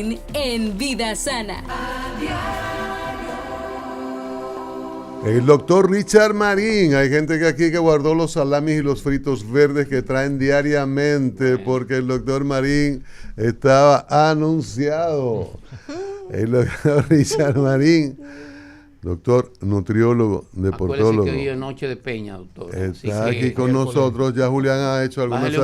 En Vida Sana. El doctor Richard Marín. Hay gente que aquí que guardó los salamis y los fritos verdes que traen diariamente porque el doctor Marín estaba anunciado. El doctor Richard Marín, doctor nutriólogo, deportólogo. Acuérdese que hoy es noche de peña, doctor. Está aquí con nosotros. Ya Julián ha hecho algunas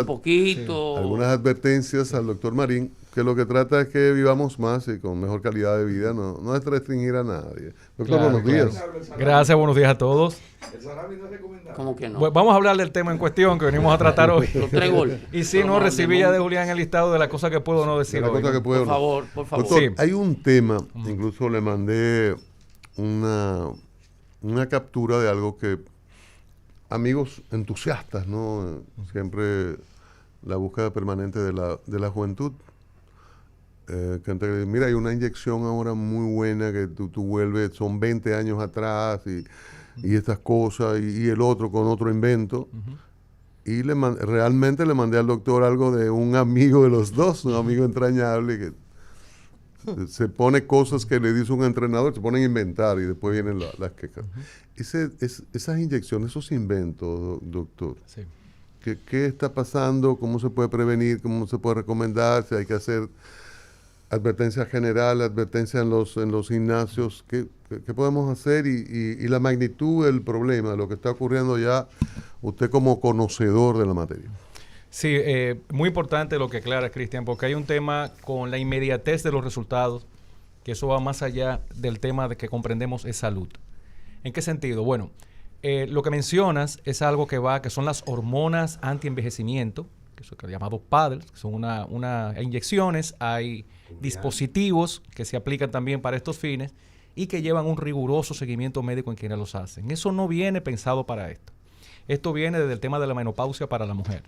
advertencias al doctor Marín, que lo que trata es que vivamos más y con mejor calidad de vida, no es restringir a nadie. Doctor, buenos días. Gracias, buenos días a todos. ¿El salami no es recomendable? ¿Cómo que no? Pues vamos a hablar del tema en cuestión que venimos a tratar hoy. Los 3 goles. Y si no, recibí ya de Julián el listado de las cosas que puedo no decir hoy. Por favor. Doctor, Sí. hay un tema, incluso le mandé una captura de algo que amigos entusiastas, ¿no? Siempre la búsqueda permanente de la juventud. Mira, hay una inyección ahora muy buena que tú vuelves, son 20 años atrás y estas cosas y el otro con otro invento. Y realmente le mandé al doctor algo de un amigo de los dos, un amigo entrañable que se pone cosas que le dice un entrenador, se ponen a inventar y después vienen las quejas. Esas inyecciones, esos inventos, doctor, Sí. ¿qué está pasando? ¿Cómo se puede prevenir? ¿Cómo se puede recomendar? Si hay que hacer advertencia general, advertencia en los gimnasios, ¿qué podemos hacer? Y la magnitud del problema, lo que está ocurriendo ya, usted como conocedor de la materia. Sí, muy importante lo que aclara Cristian, porque hay un tema con la inmediatez de los resultados, que eso va más allá del tema de que comprendemos es salud. ¿En qué sentido? Bueno, lo que mencionas es algo que son las hormonas anti-envejecimiento, que son llamados PADs, que son unas inyecciones, hay dispositivos que se aplican también para estos fines y que llevan un riguroso seguimiento médico en quienes los hacen. Eso no viene pensado para esto. Esto viene desde el tema de la menopausia para la mujer.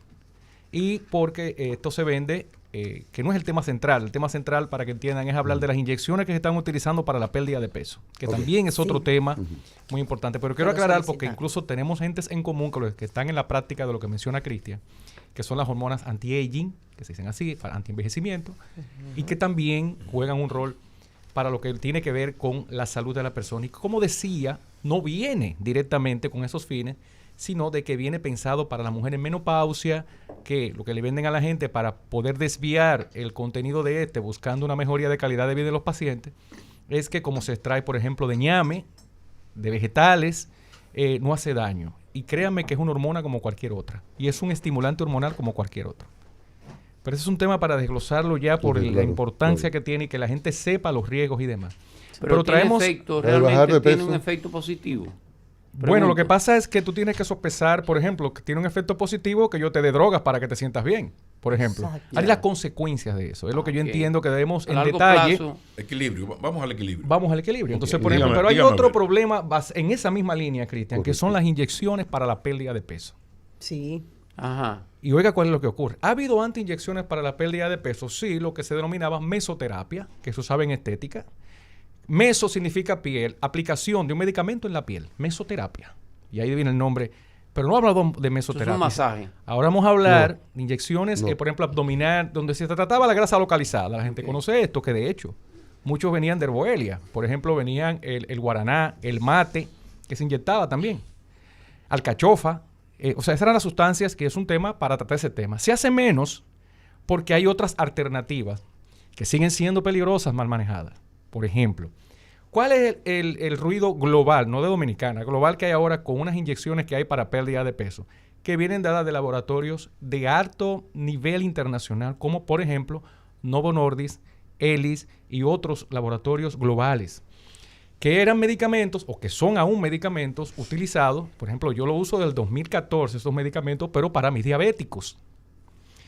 Y porque esto se vende, que no es el tema central, para que entiendan, es hablar de las inyecciones que se están utilizando para la pérdida de peso, que también es otro tema muy importante. Pero quiero aclarar, porque incluso tenemos gentes en común con los que están en la práctica de lo que menciona Cristian, que son las hormonas anti-aging, que se dicen así, para anti-envejecimiento, y que también juegan un rol para lo que tiene que ver con la salud de la persona. Y como decía, no viene directamente con esos fines, sino de que viene pensado para la mujer en menopausia, que lo que le venden a la gente para poder desviar el contenido de buscando una mejoría de calidad de vida de los pacientes, es que como se extrae, por ejemplo, de ñame, de vegetales, no hace daño. Y créanme que es una hormona como cualquier otra. Y es un estimulante hormonal como cualquier otro. Pero ese es un tema para desglosarlo ya por la importancia que tiene y que la gente sepa los riesgos y demás. Pero traemos... realmente tiene un efecto positivo. Pregunto. Bueno, lo que pasa es que tú tienes que sopesar, por ejemplo, que tiene un efecto positivo que yo te dé drogas para que te sientas bien, por ejemplo. Hay las consecuencias de eso. Es lo que yo entiendo que debemos en detalle. Equilibrio. Vamos al equilibrio. Vamos al equilibrio. Entonces, por ejemplo, pero hay otro problema en esa misma línea, Cristian, que son las inyecciones para la pérdida de peso. Sí. Ajá. Y oiga cuál es lo que ocurre. ¿Ha habido anti-inyecciones para la pérdida de peso? Sí, lo que se denominaba mesoterapia, que eso sabe en estética. Meso significa piel, aplicación de un medicamento en la piel, mesoterapia. Y ahí viene el nombre. Pero no hablamos de mesoterapia. Es un masaje. Ahora vamos a hablar de inyecciones, por ejemplo, abdominal, donde se trataba la grasa localizada. La gente conoce esto, que de hecho muchos venían de herboelia. Por ejemplo, venían el guaraná, el mate, que se inyectaba también. Alcachofa. O sea, esas eran las sustancias que es un tema para tratar ese tema. Se hace menos porque hay otras alternativas que siguen siendo peligrosas mal manejadas. Por ejemplo, ¿cuál es el ruido global, no de Dominicana, global que hay ahora con unas inyecciones que hay para pérdida de peso, que vienen dadas de laboratorios de alto nivel internacional, como por ejemplo Novo Nordisk, Elis y otros laboratorios globales, que eran medicamentos o que son aún medicamentos utilizados? Por ejemplo, yo lo uso del 2014, estos medicamentos, pero para mis diabéticos.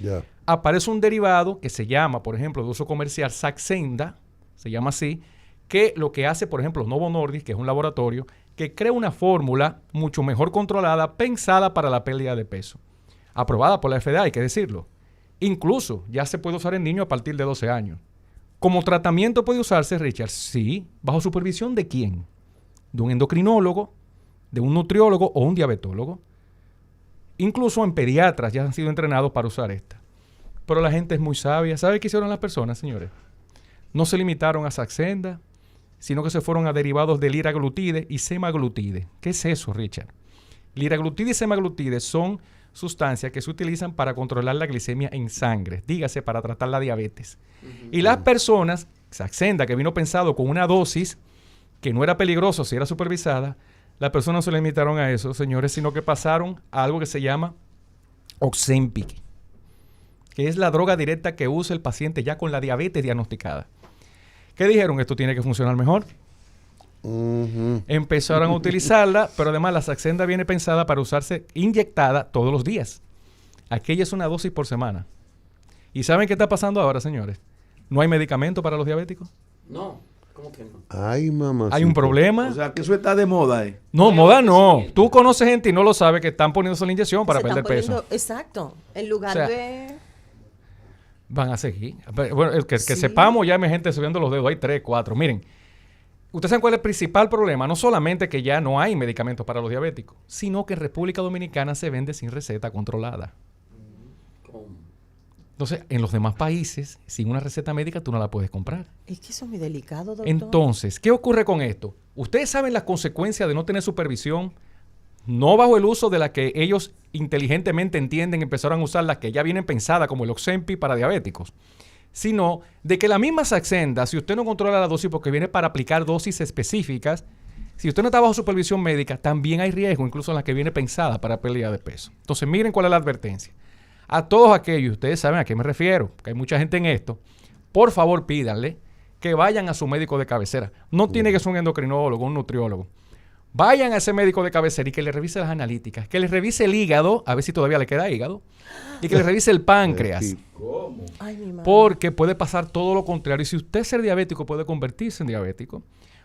Yeah. Aparece un derivado que se llama, por ejemplo, de uso comercial, Saxenda, se llama así, que lo que hace, por ejemplo, Novo Nordisk, que es un laboratorio, que crea una fórmula mucho mejor controlada, pensada para la pérdida de peso. Aprobada por la FDA, hay que decirlo. Incluso ya se puede usar en niños a partir de 12 años. ¿Como tratamiento puede usarse, Richard? Sí. ¿Bajo supervisión de quién? De un endocrinólogo, de un nutriólogo o un diabetólogo. Incluso en pediatras ya han sido entrenados para usar esta. Pero la gente es muy sabia. ¿Sabe qué hicieron las personas, señores? no se limitaron a Saxenda, sino que se fueron a derivados de liraglutide y semaglutide. ¿Qué es eso, Richard? Liraglutide y semaglutide son sustancias que se utilizan para controlar la glicemia en sangre, dígase, para tratar la diabetes. Y las personas, Saxenda, que vino pensado con una dosis que no era peligrosa si era supervisada, las personas no se limitaron a eso, señores, sino que pasaron a algo que se llama Ozempic, que es la droga directa que usa el paciente ya con la diabetes diagnosticada. ¿Qué dijeron? Esto tiene que funcionar mejor. Empezaron a utilizarla, pero además la Saxenda viene pensada para usarse inyectada todos los días. Aquella es una dosis por semana. ¿Y saben qué está pasando ahora, señores? ¿No hay medicamento para los diabéticos? No, ¿cómo que no? Ay, mamá. ¿Hay un problema? O sea, que eso está de moda, ¿eh? No, moda no. Tú conoces gente y no lo sabes que están poniéndose la inyección para perder peso. Exacto. En lugar O sea, de... Van a seguir. Bueno, que sepamos, ya hay gente subiendo los dedos. Hay 3, 4. Miren, ¿ustedes saben cuál es el principal problema? No solamente que ya no hay medicamentos para los diabéticos, sino que en República Dominicana se vende sin receta controlada. Entonces, en los demás países, sin una receta médica, tú no la puedes comprar. Es que eso es muy delicado, doctor. Entonces, ¿qué ocurre con esto? Ustedes saben las consecuencias de no tener supervisión, no bajo el uso de la que ellos inteligentemente entienden, empezaron a usar las que ya vienen pensadas como el Ozempic para diabéticos, sino de que la misma Saxenda, si usted no controla la dosis porque viene para aplicar dosis específicas, si usted no está bajo supervisión médica, también hay riesgo, incluso en la que viene pensada para pérdida de peso. Entonces, miren cuál es la advertencia. A todos aquellos, ustedes saben a qué me refiero, que hay mucha gente en esto, por favor pídanle que vayan a su médico de cabecera. No tiene que ser un endocrinólogo, un nutriólogo. Vayan a ese médico de cabecera y que le revise las analíticas, que le revise el hígado, a ver si todavía le queda hígado, y que le revise el páncreas. ¿Cómo? Ay, mi madre. Porque puede pasar todo lo contrario. Y si usted ser diabético puede convertirse en diabético,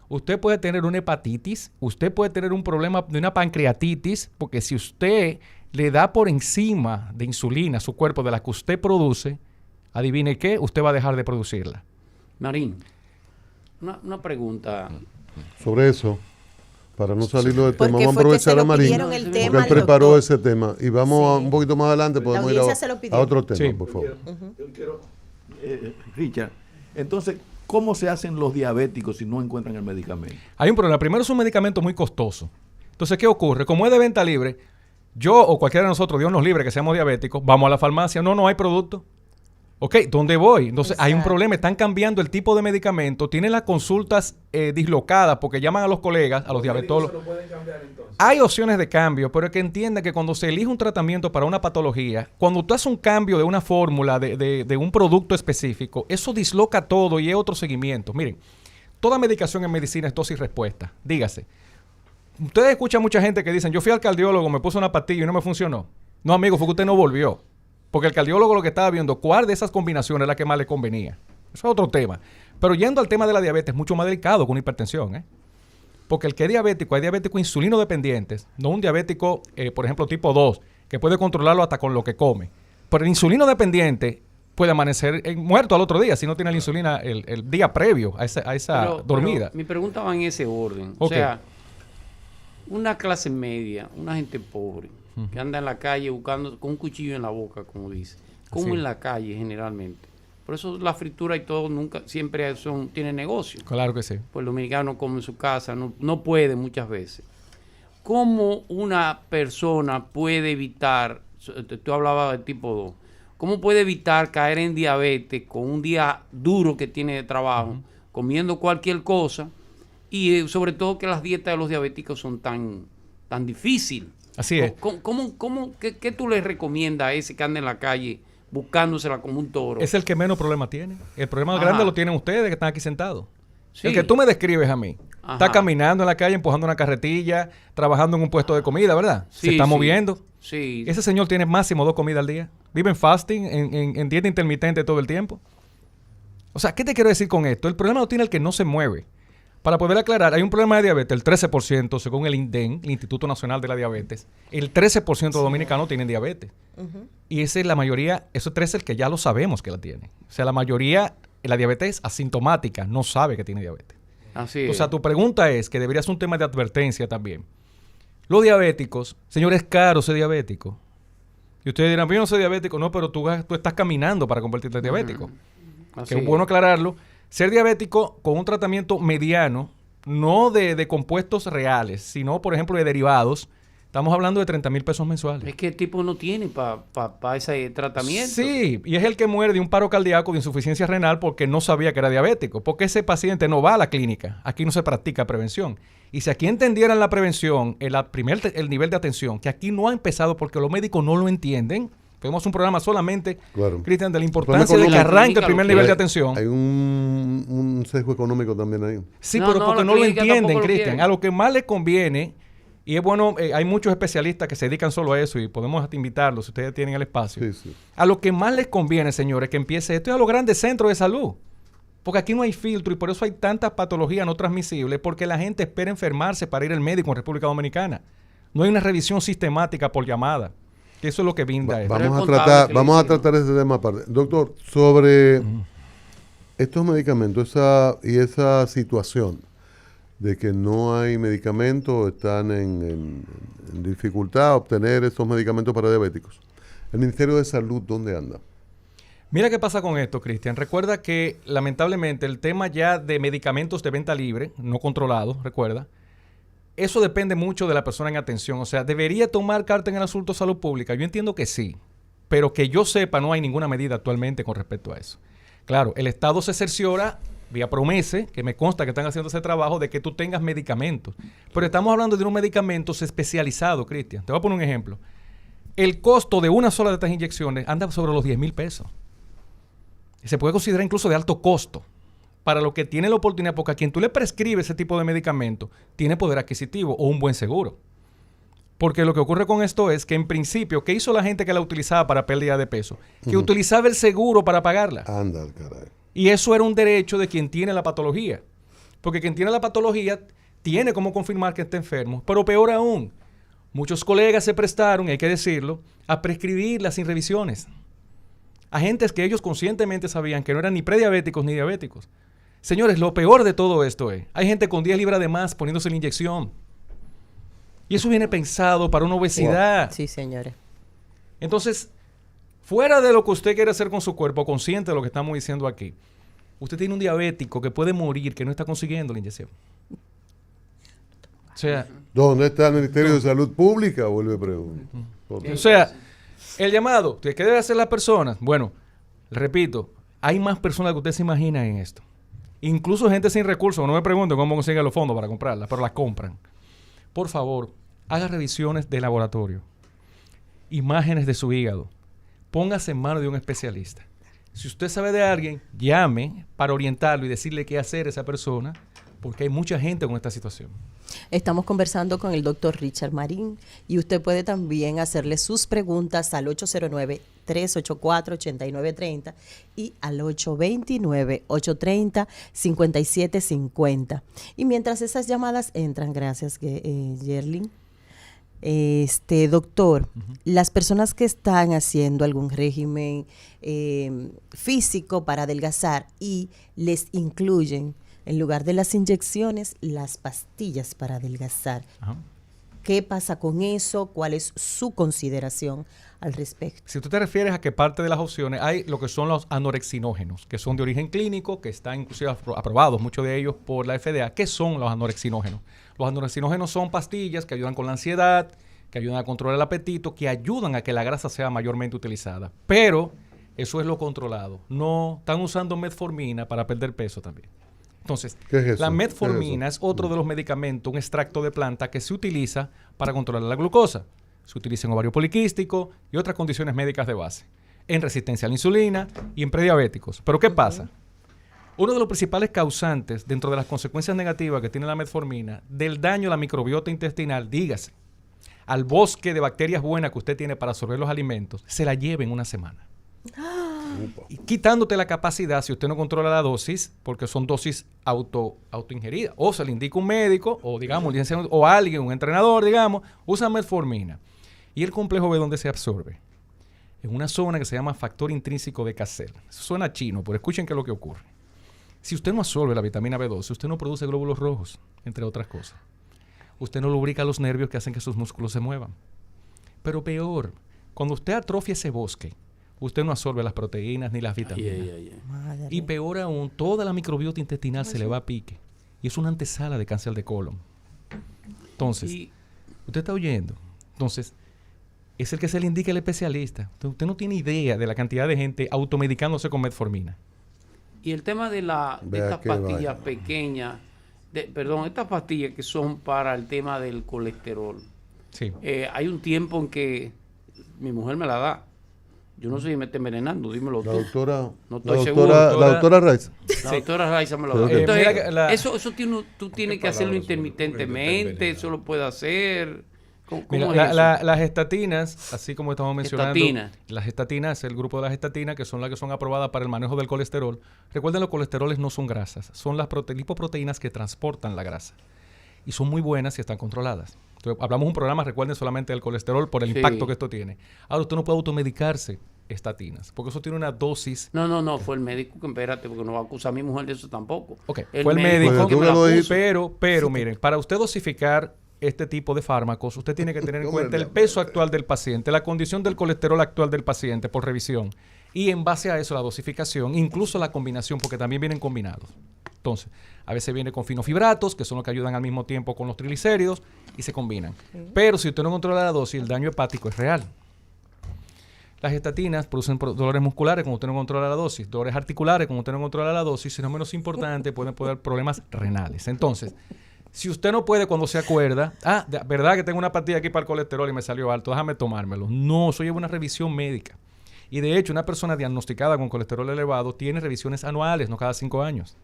usted puede tener una hepatitis, usted puede tener un problema de una pancreatitis, porque si usted le da por encima de insulina a su cuerpo de la que usted produce, adivine qué, usted va a dejar de producirla. Marín, una pregunta. Sobre eso, para no salirlo del tema, Porque vamos a fue que se aprovechar lo a Marín, pidieron el porque tema él al preparó doctor. ese tema. Y vamos Sí. un poquito más adelante, podemos ir audiencia se lo pidió. a otro tema, Sí. por favor. Yo quiero, Richard, entonces, ¿cómo se hacen los diabéticos si no encuentran el medicamento? Hay un problema. Primero, es un medicamento muy costoso. Entonces, ¿qué ocurre? Como es de venta libre, yo o cualquiera de nosotros, Dios nos libre que seamos diabéticos, vamos a la farmacia, no hay producto. Ok, ¿dónde voy? Entonces, hay un Exacto. problema. Están cambiando el tipo de medicamento. Tienen las consultas dislocadas porque llaman a los colegas, a los diabetólogos. Hay opciones de cambio, pero hay que entienda que cuando se elige un tratamiento para una patología, cuando usted hace un cambio de una fórmula, de un producto específico, eso disloca todo y es otro seguimiento. Miren, toda medicación en medicina es dosis y respuesta. Dígase. Ustedes escuchan mucha gente que dicen, yo fui al cardiólogo, me puse una pastilla y no me funcionó. No, amigo, fue que usted no volvió. Porque el cardiólogo lo que estaba viendo, cuál de esas combinaciones es la que más le convenía. Eso es otro tema. Pero yendo al tema de la diabetes, es mucho más delicado que una hipertensión, ¿eh? Porque el que es diabético, hay diabéticos insulino dependientes, no un diabético, por ejemplo, tipo 2, que puede controlarlo hasta con lo que come. Pero el insulino dependiente puede amanecer muerto al otro día si no tiene la insulina el día previo a esa dormida. Pero mi pregunta va en ese orden. Ok. O sea, una clase media, una gente pobre, que anda en la calle buscando con un cuchillo en la boca, como dice. Como Así. en la calle generalmente. Por eso la fritura y todo siempre tiene negocio. Claro que sí. Pues el dominicano come en su casa, no puede muchas veces. ¿Cómo una persona puede evitar, tú hablabas del tipo 2, cómo puede evitar caer en diabetes con un día duro que tiene de trabajo, comiendo cualquier cosa, y sobre todo que las dietas de los diabéticos son tan difíciles? Así es. ¿Qué tú le recomiendas a ese que anda en la calle buscándosela como un toro? Es el que menos problema tiene. El problema Ajá. grande lo tienen ustedes que están aquí sentados. Sí. El que tú me describes a mí. Ajá. Está caminando en la calle, empujando una carretilla, trabajando en un puesto de comida, ¿verdad? Se Sí, está sí. moviendo. Sí. Ese señor tiene máximo 2 comidas al día. Vive en fasting, en dieta intermitente todo el tiempo. O sea, ¿qué te quiero decir con esto? El problema lo tiene el que no se mueve. Para poder aclarar, hay un problema de diabetes, el 13%, según el INDEN, el Instituto Nacional de la Diabetes. El 13% de dominicanos tienen diabetes. Y esa es la mayoría, eso 13 es el que ya lo sabemos que la tiene. O sea, la mayoría, la diabetes es asintomática, no sabe que tiene diabetes. Así O sea, tu pregunta es, que debería ser un tema de advertencia también. Los diabéticos, señor, es caro ser diabético. Y ustedes dirán, yo no soy diabético. No, pero tú estás caminando para convertirte en diabético. Así Que es bueno aclararlo. Ser diabético con un tratamiento mediano, no de compuestos reales, sino, por ejemplo, de derivados, estamos hablando de 30,000 pesos mensuales. Es que el tipo no tiene para ese tratamiento. Sí, y es el que muere de un paro cardíaco, de insuficiencia renal, porque no sabía que era diabético. Porque ese paciente no va a la clínica. Aquí no se practica prevención. Y si aquí entendieran la prevención, el nivel de atención, que aquí no ha empezado porque los médicos no lo entienden. Tenemos un programa solamente, Claro. Cristian, de la importancia de que económico. arranque el primer nivel de atención. Hay un sesgo económico también ahí. Sí, No, pero no, porque la no lo clínica entienden, tampoco lo Cristian. quiere. A lo que más les conviene, y es bueno, hay muchos especialistas que se dedican solo a eso y podemos hasta invitarlos si ustedes tienen el espacio. Sí, sí. A lo que más les conviene, señores, que empiece esto es a los grandes centros de salud. Porque aquí no hay filtro y por eso hay tantas patologías no transmisibles, porque la gente espera enfermarse para ir al médico en República Dominicana. No hay una revisión sistemática por llamada. Que eso es lo que brinda esto. Pero es Vamos contable que le a hicieron. tratar ese tema aparte. Doctor, sobre estos medicamentos esa situación de que no hay medicamentos, están en dificultad obtener esos medicamentos para diabéticos. ¿El Ministerio de Salud dónde anda? Mira qué pasa con esto, Cristian. Recuerda que lamentablemente el tema ya de medicamentos de venta libre, no controlados, recuerda, eso depende mucho de la persona en atención. O sea, ¿debería tomar carta en el asunto de salud pública? Yo entiendo que sí, pero que yo sepa no hay ninguna medida actualmente con respecto a eso. Claro, el Estado se cerciora vía Promese, que me consta que están haciendo ese trabajo, de que tú tengas medicamentos. Pero estamos hablando de unos medicamentos especializados, Cristian. Te voy a poner un ejemplo. El costo de una sola de estas inyecciones anda sobre los 10,000 pesos. Y se puede considerar incluso de alto costo para lo que tiene la oportunidad, porque a quien tú le prescribes ese tipo de medicamento tiene poder adquisitivo o un buen seguro. Porque lo que ocurre con esto es que en principio, ¿qué hizo la gente que la utilizaba para pérdida de peso? Que utilizaba el seguro para pagarla. Anda, al caray. Y eso era un derecho de quien tiene la patología. Porque quien tiene la patología tiene cómo confirmar que está enfermo. Pero peor aún, muchos colegas se prestaron, hay que decirlo, a prescribirla sin revisiones. Agentes que ellos conscientemente sabían que no eran ni prediabéticos ni diabéticos. Señores, lo peor de todo esto es, hay gente con 10 libras de más poniéndose la inyección. Y eso viene pensado para una obesidad. Sí, señores. Entonces, fuera de lo que usted quiere hacer con su cuerpo, consciente de lo que estamos diciendo aquí, usted tiene un diabético que puede morir, que no está consiguiendo la inyección. O sea, ¿Dónde está el Ministerio de Salud Pública? Vuelve a preguntar. o sea, el llamado, ¿qué deben hacer las personas? Bueno, repito, hay más personas que usted se imagina en esto. Incluso gente sin recursos. No me pregunten cómo consiguen los fondos para comprarlas, pero las compran. Por favor, haga revisiones de laboratorio. Imágenes de su hígado. Póngase en manos de un especialista. Si usted sabe de alguien, llame para orientarlo y decirle qué hacer a esa persona, porque hay mucha gente con esta situación. Estamos conversando con el doctor Richard Marín y usted puede también hacerle sus preguntas al 809-384-8930 y al 829-830-5750. Y mientras esas llamadas entran, gracias, Yerlin. Doctor, las personas que están haciendo algún régimen físico para adelgazar y les incluyen, en lugar de las inyecciones, las pastillas para adelgazar. Ajá. ¿Qué pasa con eso? ¿Cuál es su consideración al respecto? Si tú te refieres a que parte de las opciones, hay lo que son los anorexinógenos, que son de origen clínico, que están inclusive aprobados, muchos de ellos por la FDA. ¿Qué son los anorexinógenos? Los anorexinógenos son pastillas que ayudan con la ansiedad, que ayudan a controlar el apetito, que ayudan a que la grasa sea mayormente utilizada. Pero eso es lo controlado. No están usando metformina para perder peso también. Entonces, ¿Qué es eso? la metformina es otro de los medicamentos, un extracto de planta que se utiliza para controlar la glucosa. Se utiliza en ovario poliquístico y otras condiciones médicas de base, en resistencia a la insulina y en prediabéticos. ¿Pero qué pasa? Uno de los principales causantes, dentro de las consecuencias negativas que tiene la metformina, del daño a la microbiota intestinal, dígase, al bosque de bacterias buenas que usted tiene para absorber los alimentos, se la lleva en una semana. Y quitándote la capacidad, si usted no controla la dosis, porque son dosis autoingeridas, o se le indica un médico, o digamos, o alguien, un entrenador, digamos, usa metformina. Y el complejo B, ¿dónde se absorbe? En una zona que se llama factor intrínseco de Cassel. Eso suena chino, pero escuchen qué es lo que ocurre. Si usted no absorbe la vitamina B12, usted no produce glóbulos rojos, entre otras cosas. Usted no lubrica los nervios que hacen que sus músculos se muevan. Pero peor, cuando usted atrofia ese bosque, usted no absorbe las proteínas ni las vitaminas. Madre. Y peor aún, toda la microbiota intestinal se le va a pique. Y es una antesala de cáncer de colon. Entonces, usted está oyendo. Entonces, es el que se le indica el especialista. Usted no tiene idea de la cantidad de gente automedicándose con metformina. Y el tema de estas pastillas pequeñas, estas pastillas que son para el tema del colesterol. Sí. Hay un tiempo en que mi mujer me la da. Yo no sé si me está envenenando, dímelo tú. La doctora, No estoy la seguro. doctora Raiza. La doctora Raiza me lo da. Creo que- Entonces, Mira que eso tú tienes que hacerlo intermitentemente, eso lo puede hacer. ¿Cómo Mira, es eso? las estatinas, así como estamos mencionando, Estatinas. las estatinas, el grupo de las estatinas, que son las que son aprobadas para el manejo del colesterol. Recuerden, los colesteroles no son grasas, son las lipoproteínas que transportan la grasa. Y son muy buenas si están controladas. Entonces, hablamos un programa, recuerden, solamente del colesterol por el Sí. impacto que esto tiene. Ahora, usted no puede automedicarse estatinas, porque eso tiene una dosis. No, fue el médico que espérate, porque no va a acusar a mi mujer de eso tampoco. Ok, fue el médico Bueno, que tú me me la lo puso. dijiste. Pero miren, para usted dosificar este tipo de fármacos, usted tiene que tener en cuenta el peso actual del paciente, la condición del colesterol actual del paciente por revisión. Y en base a eso, la dosificación, incluso la combinación, porque también vienen combinados. Entonces, a veces viene con finofibratos, que son los que ayudan al mismo tiempo con los triglicéridos, y se combinan. Pero si usted no controla la dosis, el daño hepático es real. Las estatinas producen dolores musculares cuando usted no controla la dosis, dolores articulares cuando usted no controla la dosis, y no menos importante, pueden dar problemas renales. Entonces, si usted no puede cuando se acuerda, verdad que tengo una pastilla aquí para el colesterol y me salió alto, déjame tomármelo. No, eso lleva una revisión médica. Y de hecho, una persona diagnosticada con colesterol elevado tiene revisiones anuales, no cada 5 años.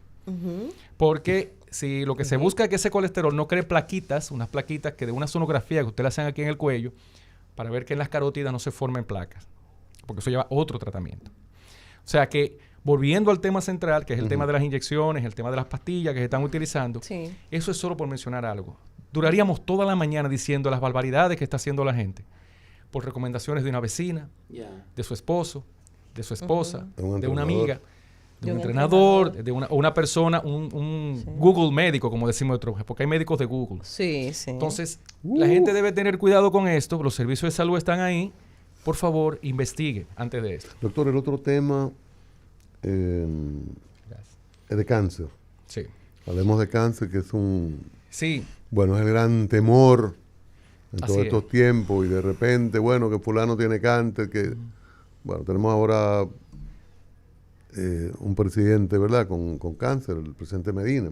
Porque si lo que se busca es que ese colesterol no cree plaquitas, unas plaquitas que de una sonografía que usted le hacen aquí en el cuello, para ver que en las carótidas no se formen placas, porque eso lleva otro tratamiento. O sea que, volviendo al tema central, que es el tema de las inyecciones, el tema de las pastillas que se están utilizando, Sí. eso es solo por mencionar algo. Duraríamos toda la mañana diciendo las barbaridades que está haciendo la gente, por recomendaciones de una vecina, de su esposo, de su esposa, De un de una entrenador. amiga, de un entrenador, de una persona, un Google médico, como decimos nosotros, porque hay médicos de Google. Sí. Entonces, la gente debe tener cuidado con esto, los servicios de salud están ahí, por favor, investigue antes de esto. Doctor, el otro tema es de cáncer. Sí. Hablemos de cáncer, que es Sí, bueno, es el gran temor en Así todos es. estos tiempos, y de repente, bueno, que fulano tiene cáncer, que, bueno, tenemos ahora un presidente, ¿verdad?, con cáncer, el presidente Medina.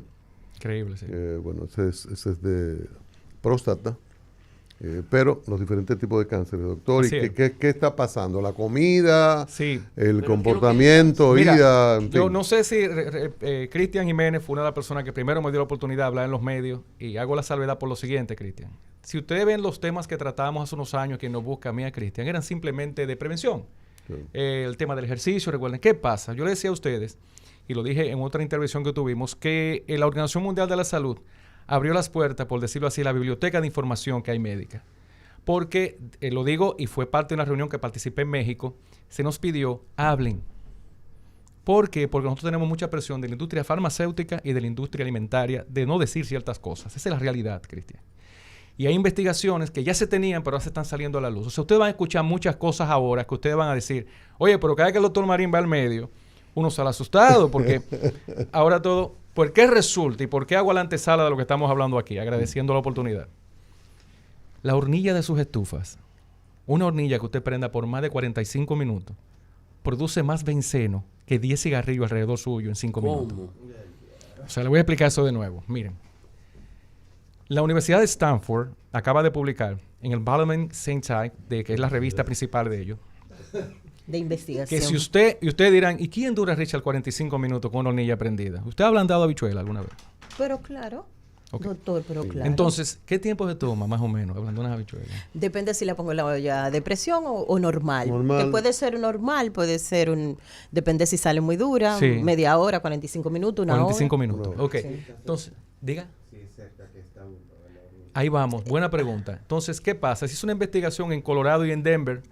increíble, sí. Bueno, ese es de próstata, pero los diferentes tipos de cáncer, doctor. Así ¿Y es. qué está pasando? ¿La comida? Sí. ¿El Pero comportamiento? Mira, oída, en yo fin? no sé si Cristian Jiménez fue una de las personas que primero me dio la oportunidad de hablar en los medios, y hago la salvedad por lo siguiente, Cristian. Si ustedes ven los temas que tratábamos hace unos años, quien nos busca a mí, a Cristian, eran simplemente de prevención. Sí. El tema del ejercicio, recuerden, ¿qué pasa? Yo le decía a ustedes, y lo dije en otra intervención que tuvimos, que la Organización Mundial de la Salud abrió las puertas, por decirlo así, la biblioteca de información que hay médica. Porque, lo digo, y fue parte de una reunión que participé en México, se nos pidió, hablen. ¿Por qué? Porque nosotros tenemos mucha presión de la industria farmacéutica y de la industria alimentaria de no decir ciertas cosas. Esa es la realidad, Cristian. Y hay investigaciones que ya se tenían, pero ahora se están saliendo a la luz. O sea, ustedes van a escuchar muchas cosas ahora que ustedes van a decir, oye, pero cada vez que el doctor Marín va al medio, uno sale asustado, porque ahora todo, ¿por qué resulta y por qué hago la antesala de lo que estamos hablando aquí? Agradeciendo la oportunidad. La hornilla de sus estufas, una hornilla que usted prenda por más de 45 minutos, produce más benceno que 10 cigarrillos alrededor suyo en 5 minutos. ¿Cómo? O sea, le voy a explicar eso de nuevo. Miren. La Universidad de Stanford acaba de publicar en el Parliament Scientific, que es la revista principal de ellos, De investigación. que si usted, y ustedes dirán, ¿y quién dura, Richard, 45 minutos con una hornilla prendida? ¿Usted ha ablandado habichuela alguna vez? Pero claro, Ok. doctor, pero claro. Entonces, ¿qué tiempo se toma, más o menos, ablandar unas habichuelas? Depende si la pongo en la olla de presión o normal. Normal. Que puede ser normal, puede ser depende si sale muy dura, Sí. media hora, 45 minutos, una 45 hora. minutos. Una Ok. Sí. Entonces, diga. Ahí vamos, buena pregunta. Entonces, ¿qué pasa? Se hizo una investigación en Colorado y en Denver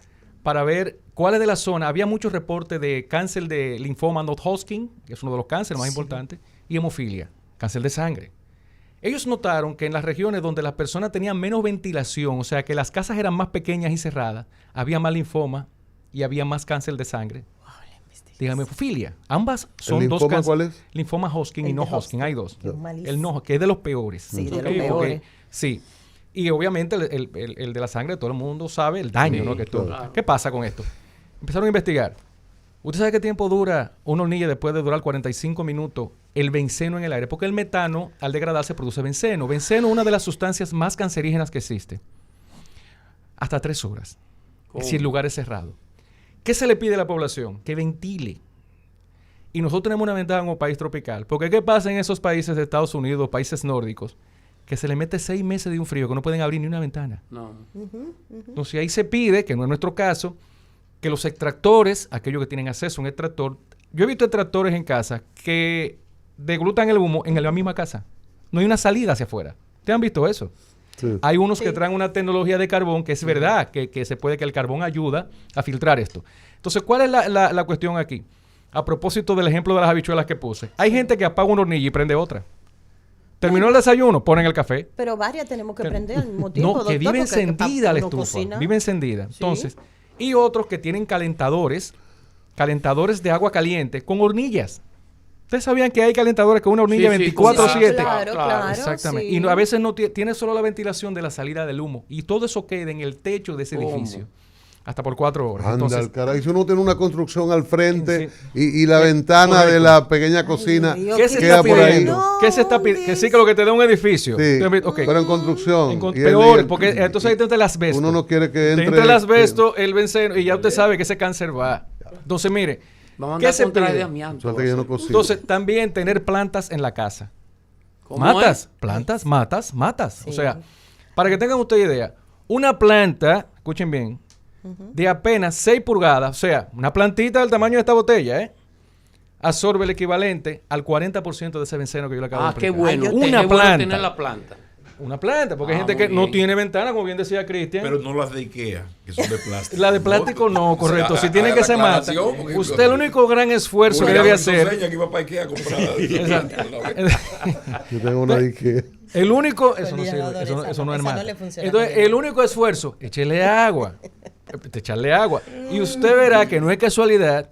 para ver cuáles de las zonas. Había muchos reportes de cáncer de linfoma non-Hodgkin, que es uno de los cánceres más importantes, y hemofilia, cáncer de sangre. Ellos notaron que en las regiones donde las personas tenían menos ventilación, o sea, que las casas eran más pequeñas y cerradas, había más linfoma y había más cáncer de sangre. Dígame, hemofilia. Ambas son ¿El dos linfoma cánceres. cuál es? Linfoma Hodgkin y El no de Hodgkin, hay dos. que es malísimo. El no, que es de los peores. Sí, de Ok, los peores. sí. Y obviamente el de la sangre, todo el mundo sabe el daño, Sí, ¿no? Que tuvo. claro. ¿Qué pasa con esto? Empezaron a investigar. ¿Usted sabe qué tiempo dura una hornilla después de durar 45 minutos el benceno en el aire? Porque el metano, al degradarse, produce benceno. Benceno es una de las sustancias más cancerígenas que existe. Hasta 3 horas. ¿Cómo? Es decir, lugares cerrados. ¿Qué se le pide a la población? Que ventile. Y nosotros tenemos una ventaja como país tropical. Porque ¿qué pasa en esos países de Estados Unidos, países nórdicos? Que se le mete 6 meses de un frío, que no pueden abrir ni una ventana. No. Entonces ahí se pide, que no es nuestro caso, que los extractores, aquellos que tienen acceso a un extractor, yo he visto extractores en casa que deglutan el humo en la misma casa. No hay una salida hacia afuera. ¿Ustedes han visto eso? Sí. Hay unos que traen una tecnología de carbón que es verdad, que se puede, que el carbón ayuda a filtrar esto. Entonces, ¿cuál es la cuestión aquí? A propósito del ejemplo de las habichuelas que puse. Hay gente que apaga una hornilla y prende otra. Terminó el desayuno, ponen el café. Pero varias tenemos que prender al mismo tiempo, No, que doctor, vive porque encendida la uno estufa. cocina. Vive encendida. Sí. Entonces, y otros que tienen calentadores de agua caliente con hornillas. ¿Ustedes sabían que hay calentadores con una hornilla Sí, sí, 24/7? Claro, claro. Exactamente. Sí. Y a veces no tiene solo la ventilación de la salida del humo. Y todo eso queda en el techo de ese ¿Cómo? edificio. Hasta por 4 horas. Anda, Entonces, al caray. Si uno tiene una construcción al frente Sí. y la ventana correcto. de la pequeña cocina Dios, ¿qué se queda está por ahí. pidiendo? ¿Qué se está pidiendo? Que sí, que lo que te da un edificio. Sí, Ok. pero en construcción. Y Peor, porque entonces ahí te entra el asbesto. Uno no quiere que Te entre... entra el asbesto, el benceno, y ya usted sabe que ese cáncer va. Entonces, mire, Vamos a ¿qué andar se con traje pide? de amianto. Suerte que yo no cocino. Entonces, también tener plantas en la casa. ¿Cómo Matas, es? plantas, matas. Sí. O sea, para que tengan ustedes idea, una planta, escuchen bien, de apenas 6 pulgadas, o sea, una plantita del tamaño de esta botella, absorbe el equivalente al 40% de ese benceno que yo le acabo de Ah, qué explicar. bueno. Ay, yo Qué Una bueno planta. tener la planta. Una planta, porque hay Ah, gente que muy no bien. tiene ventana, como bien decía Cristian. Pero no las de Ikea, que son de plástico. La de plástico no, correcto. O sea, Si tiene haga que la ser mata. aclaración, porque- Usted el único gran esfuerzo que Julián debe me hizo hacer. seña que iba para Ikea a comprar. Yo tengo una de que... El único, eso no Pues, sirve, eso no es esa no mata. le funciona Entonces, con ella. el único esfuerzo, échele agua. Echarle agua. Y usted verá que no es casualidad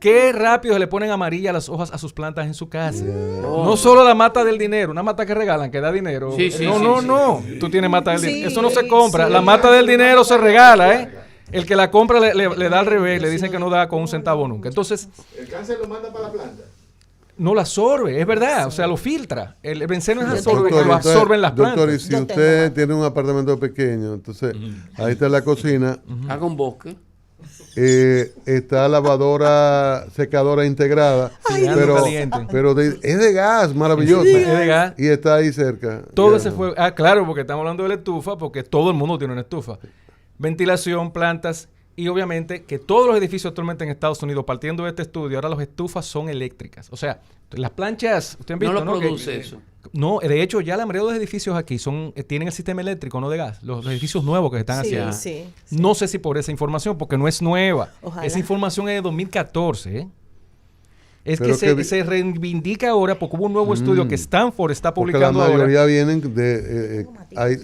qué rápido se le ponen amarillas las hojas a sus plantas en su casa. No solo la mata del dinero, una mata que regalan, que da dinero. Sí, sí, no, sí, no. sí. Tú tienes mata del Sí, dinero. Eso no se compra. sí. La mata del dinero se regala, ¿eh? El que la compra le da al revés, le dicen que no da con un centavo nunca. Entonces, El cáncer lo manda para la planta. no la absorbe, es verdad. O sea, lo filtra. El benceno es absorbe, Doctor, lo entonces, absorben las plantas. doctor, y si Yo usted tengo tiene un apartamento pequeño, entonces ahí está la cocina, Haga un bosque. está lavadora, secadora integrada, Sí, algo pero, caliente. es de gas, maravilloso. Es de gas. Y está ahí cerca. Todo Ya, ese no. fue. Ah, claro, porque estamos hablando de la estufa, porque todo el mundo tiene una estufa. Ventilación, plantas y obviamente que todos los edificios actualmente en Estados Unidos, partiendo de este estudio, ahora las estufas son eléctricas. O sea, las planchas, ustedes han No visto, lo Que- produce eso. No, de hecho, ya la mayoría de los edificios aquí tienen el sistema eléctrico, no de gas. Los edificios nuevos que se están Sí, haciendo. sí. No sé si por esa información, porque no es nueva. Ojalá. Esa información es de 2014, ¿eh? Es Pero que se reivindica ahora porque hubo un nuevo estudio que Stanford está Porque la publicando ahora. mayoría vienen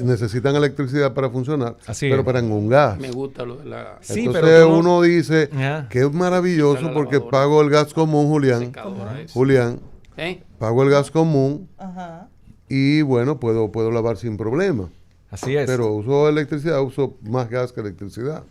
necesitan electricidad para funcionar, Así pero es. para un gas. Me gusta lo de la Sí, Entonces pero tú no- uno dice Ya. que es maravilloso La porque lavadora. pago el gas común, Julián. secadora esa. Julián, ¿Eh? pago el gas común Ajá. y bueno, puedo lavar sin problema. Así es. Pero uso electricidad, uso más gas que electricidad.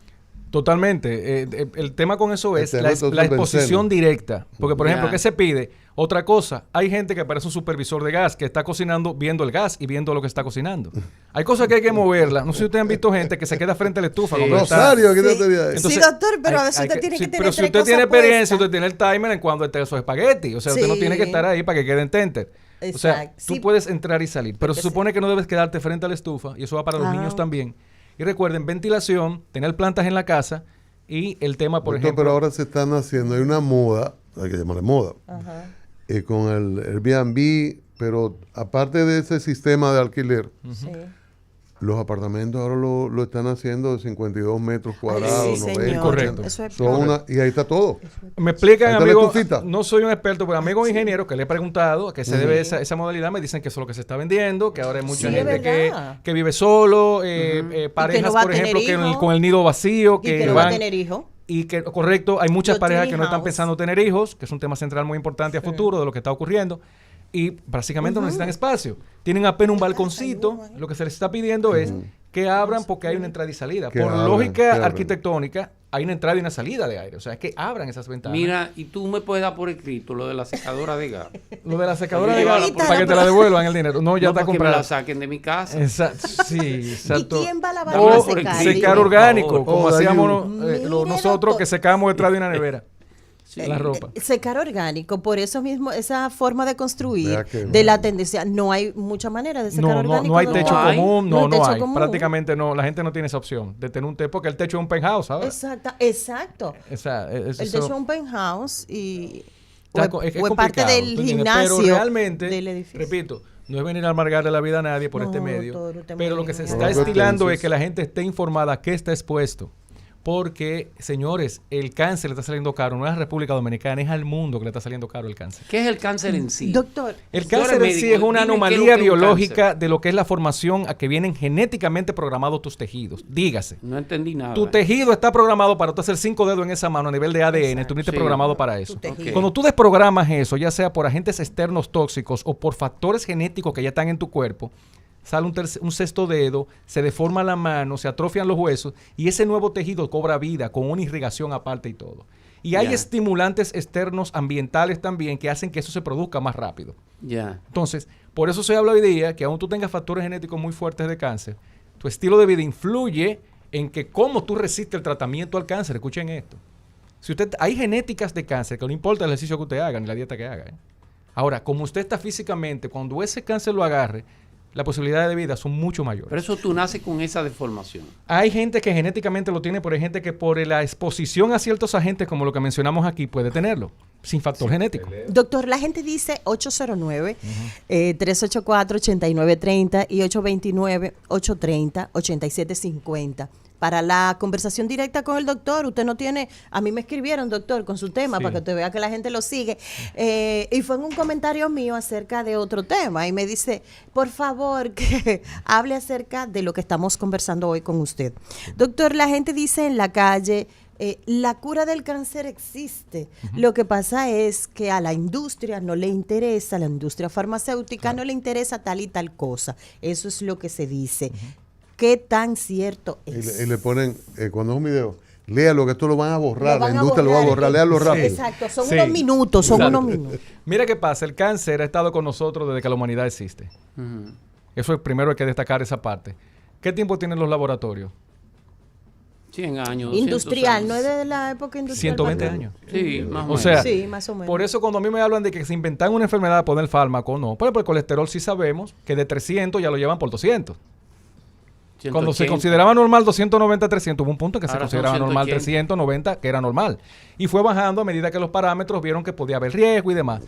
Totalmente. El tema con eso es El tema la, entonces la es exposición benceno. directa. Porque, por ejemplo, Ya. ¿qué se pide? Otra cosa, hay gente que parece un supervisor de gas que está cocinando viendo el gas y viendo lo que está cocinando. Hay cosas que hay que moverlas. No sé si ustedes han visto gente que se queda frente a la estufa. Sí. cuando está- Rosario, ¿qué Sí. te tenía ahí? Entonces, Sí, doctor, pero a veces hay usted que- tiene sí, que tener pero si tres usted tiene cosas experiencia, puestas. usted tiene el timer en cuando está esos espagueti. O sea, usted no Sí. tiene que estar ahí para que quede en tenter. O sea, Exacto. tú Sí. puedes entrar y salir. Pero se Porque supone que no debes quedarte frente a la estufa. Y eso va para los Ah. niños también. Y recuerden, ventilación, tener plantas en la casa y el tema, por Doctor, ejemplo... pero ahora se están haciendo, hay una moda, hay que llamarle moda, Ajá. con el Airbnb, pero aparte de ese sistema de alquiler, Sí. los apartamentos ahora lo están haciendo de 52 metros cuadrados, sí, 90. señor. Correcto. Eso es Son una- y ahí está todo. Me explican, Ahí está la amigos, estufita. no soy un experto, pero amigos ingenieros que le he preguntado a qué se debe esa modalidad, me dicen que eso es lo que se está vendiendo, que ahora hay mucha Sí, gente es que, verdad. que vive solo, parejas, no va a por ejemplo, tener hijos. con el nido vacío, Y que que no va a van... tener hijo. Y que, correcto, hay muchas Los parejas tree que no están house. pensando tener hijos, que es un tema central muy importante a futuro de lo que está ocurriendo. Y básicamente no necesitan espacio. Tienen apenas un balconcito. Lo que se les está pidiendo es que abran porque hay una entrada y salida. Que Por abran, lógica que abran. arquitectónica, hay una entrada y una salida de aire. O sea, es que abran esas ventanas. Mira, y tú me puedes dar por escrito lo de la secadora de gas. Lo de la secadora de Llevarla gas, por- para que te la devuelvan el dinero. No, ya No, está para que me la comprada. saquen de mi casa. Sí, exacto. ¿Y quién va a lavar Dame la por secar? escrito. Secar Por orgánico, favor. como Oh, hacíamos Mire, nosotros doctor. que secamos detrás de una nevera. La ropa. Secar orgánico, por eso mismo, esa forma de construir, Vea que- de la tendencia, no hay mucha manera de secar No, orgánico. no hay doctor. techo hay. común, No hay no techo hay. común. Prácticamente no, la gente no tiene esa opción de tener un techo, porque el techo es un penthouse, ¿sabes? Exacto. O sea, El techo es un penthouse y o Está es es parte complicado, del ¿tú entiendes? gimnasio Pero realmente, del edificio. repito, no es venir a amargarle la vida a nadie por No, este medio, doctor, usted pero me lo que se dijo. está Algo estilando tensos. es que la gente esté informada a qué está expuesto. Porque, señores, el cáncer le está saliendo caro, no es a la República Dominicana, es al mundo que le está saliendo caro el cáncer. ¿Qué es el cáncer en sí? Doctor, El Tú eres cáncer en sí médico, es una dime qué es lo anomalía que es un biológica cáncer. de lo que es la formación a que vienen genéticamente programados tus tejidos. Dígase. No entendí nada. Tu tejido está programado para tú hacer 5 dedos en esa mano a nivel de ADN. Tú no estás Sí. programado para eso. Tu tejido. Ok. Cuando tú desprogramas eso, ya sea por agentes externos tóxicos o por factores genéticos que ya están en tu cuerpo, sale un sexto dedo, se deforma la mano, se atrofian los huesos y ese nuevo tejido cobra vida con una irrigación aparte y todo. Y hay Ya. estimulantes externos ambientales también que hacen que eso se produzca más rápido. Ya. Entonces, por eso se habla hoy día que aún tú tengas factores genéticos muy fuertes de cáncer, tu estilo de vida influye en que cómo tú resistes el tratamiento al cáncer. Escuchen esto. Si usted, hay genéticas de cáncer que no importa el ejercicio que usted haga ni la dieta que haga. Ahora, como usted está físicamente, cuando ese cáncer lo agarre, las posibilidades de vida son mucho mayores. Pero eso tú naces con esa deformación. Hay gente que genéticamente lo tiene, pero hay gente que por la exposición a ciertos agentes, como lo que mencionamos aquí, puede tenerlo, sin factor genético. doctor, la gente dice 809-384-8930 y 829-830-8750. Para la conversación directa con el doctor, usted no tiene, a mí me escribieron, doctor, con su tema, Sí. para que usted vea que la gente lo sigue. Y fue en un comentario mío acerca de otro tema. Y me dice, por favor, que hable acerca de lo que estamos conversando hoy con usted. Doctor, la gente dice en la calle, la cura del cáncer existe. Lo que pasa es que a la industria no le interesa, a la industria farmacéutica no le interesa tal y tal cosa. Eso es lo que se dice. ¿Qué tan cierto Y es? le ponen, cuando es un video, léalo que esto lo van a borrar, Lo van la a industria lo va a borrar, léalo Sí. rápido. Exacto, son Sí. unos minutos, son Exacto. unos minutos. Mira qué pasa, el cáncer ha estado con nosotros desde que la humanidad existe. Ujú. Eso es primero hay que destacar esa parte. ¿Qué tiempo tienen los laboratorios? 100 años. 200 Industrial, años. no es de la época industrial. 120 para acá. años. Sí, más o O menos. sea, Sí, más o menos. Por eso cuando a mí me hablan de que se inventan una enfermedad por el fármaco, no. Por ejemplo, el colesterol sí sabemos que de 300 ya lo llevan por 200. Cuando se 180. consideraba normal 290, 300, hubo un punto en que se Ahora son consideraba normal 180. 390, que era normal. Y fue bajando a medida que los parámetros vieron que podía haber riesgo y demás.